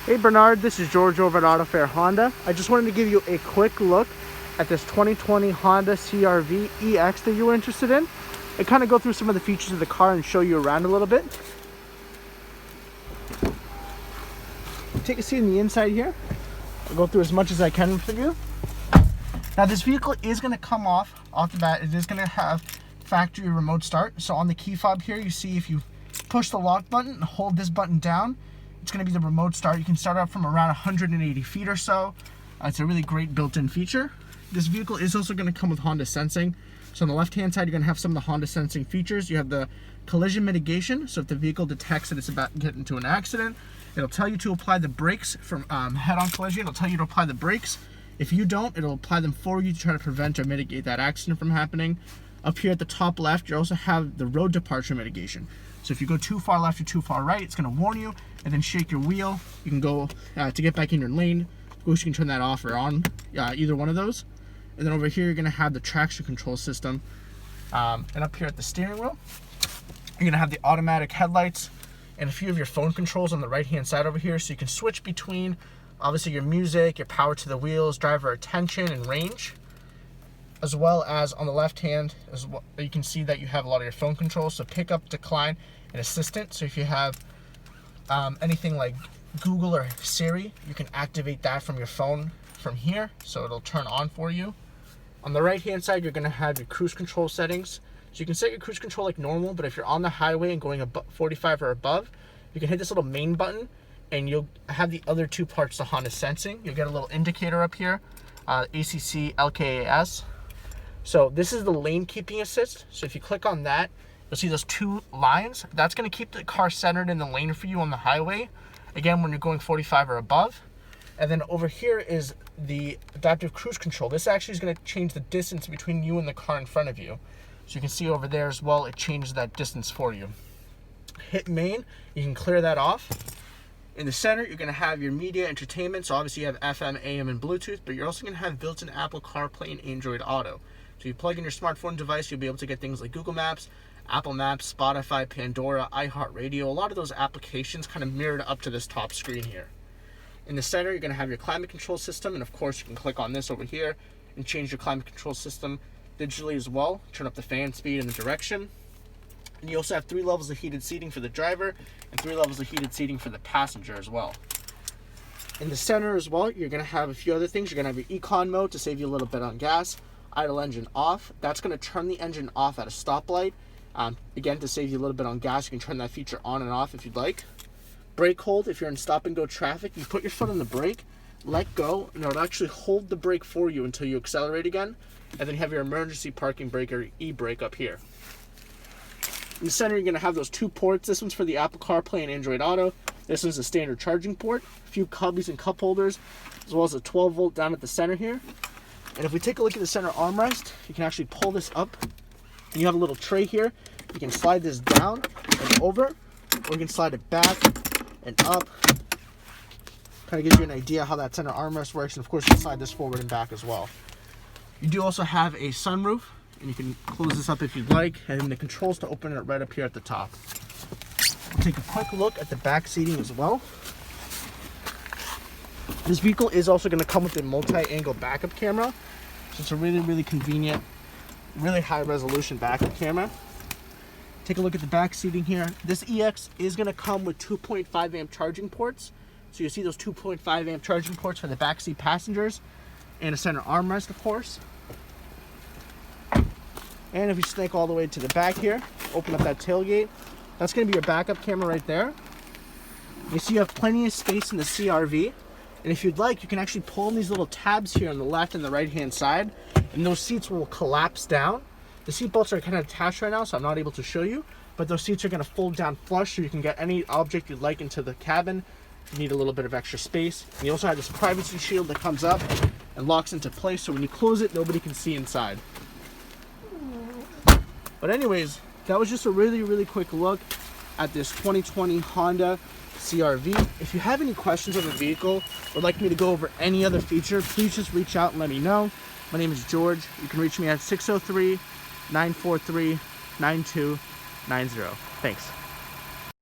Hey Bernard, this is George over at Autofair Honda. I just wanted to give you a quick look at this 2020 Honda CR-V EX that you were interested in. And kind of go through some of the features of the car and show you around a little bit. Take a seat in the inside here. I'll go through as much as I can for you. Now this vehicle is going to come off the bat. It is going to have factory remote start. So on the key fob here, you see if you push the lock button and hold this button down, it's going to be the remote start. You can start up from around 180 feet or so. It's a really great built-in feature. This vehicle is also going to come with Honda Sensing. So on the left-hand side, you're going to have some of the Honda Sensing features. You have the collision mitigation. So if the vehicle detects that it's about to get into an accident, it'll tell you to apply the brakes from head-on collision. It'll tell you to apply the brakes. If you don't, it'll apply them for you to try to prevent or mitigate that accident from happening. Up here at the top left, you also have the road departure mitigation. So if you go too far left or too far right, it's going to warn you and then shake your wheel. You can go to get back in your lane. Of course, you can turn that off or on, either one of those. And then over here, you're going to have the traction control system. And up here at the steering wheel, you're going to have the automatic headlights and a few of your phone controls on the right-hand side over here. So you can switch between, obviously, your music, your power to the wheels, driver attention, and range. As well as on the left hand, as well, you can see that you have a lot of your phone controls. So pick up, decline, and assistant. So if you have anything like Google or Siri, you can activate that from your phone from here. So it'll turn on for you. On the right hand side, you're going to have your cruise control settings. So you can set your cruise control like normal, but if you're on the highway and going above 45 or above, you can hit this little main button and you'll have the other two parts to Honda Sensing. You'll get a little indicator up here, ACC, LKAS. So this is the lane keeping assist. So if you click on that, you'll see those two lines. That's going to keep the car centered in the lane for you on the highway. Again, when you're going 45 or above. And then over here is the adaptive cruise control. This actually is going to change the distance between you and the car in front of you. So you can see over there as well, it changes that distance for you. Hit main, you can clear that off. In the center, you're going to have your media entertainment. So obviously you have FM, AM, and Bluetooth, but you're also going to have built-in Apple CarPlay and Android Auto. So you plug in your smartphone device, you'll be able to get things like Google Maps, Apple Maps, Spotify, Pandora, iHeartRadio. A lot of those applications kind of mirrored up to this top screen here. In the center, you're going to have your climate control system, and of course you can click on this over here and change your climate control system digitally as well. Turn up the fan speed and the direction. And you also have 3 levels of heated seating for the driver and 3 levels of heated seating for the passenger as well. In the center as well, you're going to have a few other things. You're going to have your econ mode to save you a little bit on gas. Idle engine off. That's going to turn the engine off at a stoplight. Again, to save you a little bit on gas, you can turn that feature on and off if you'd like. Brake hold, if you're in stop and go traffic, you put your foot on the brake, let go, and it'll actually hold the brake for you until you accelerate again. And then you have your emergency parking brake or e-brake up here. In the center, you're going to have those 2 ports. This one's for the Apple CarPlay and Android Auto. This one's a standard charging port. A few cubbies and cup holders, as well as a 12 volt down at the center here. And if we take a look at the center armrest, you can actually pull this up. And you have a little tray here. You can slide this down and over, or you can slide it back and up. Kind of gives you an idea how that center armrest works. And of course, you can slide this forward and back as well. You do also have a sunroof, and you can close this up if you'd like. And then the controls to open it right up here at the top. We'll take a quick look at the back seating as well. This vehicle is also going to come with a multi-angle backup camera. So it's a really, really convenient, really high resolution backup camera. Take a look at the back seating here. This EX is going to come with 2.5 amp charging ports. So you see those 2.5 amp charging ports for the backseat passengers and a center armrest, of course. And if you snake all the way to the back here, open up that tailgate, that's going to be your backup camera right there. You see you have plenty of space in the CR-V. And if you'd like, you can actually pull in these little tabs here on the left and the right-hand side, and those seats will collapse down. The seat belts are kind of attached right now, so I'm not able to show you, but those seats are going to fold down flush so you can get any object you'd like into the cabin if you need a little bit of extra space. And you also have this privacy shield that comes up and locks into place, so when you close it, nobody can see inside. But anyways, that was just a really, really quick look at this 2020 Honda CR-V. If you have any questions on the vehicle or would like me to go over any other feature, please just reach out and let me know. My name is George. You can reach me at 603-943-9290. Thanks.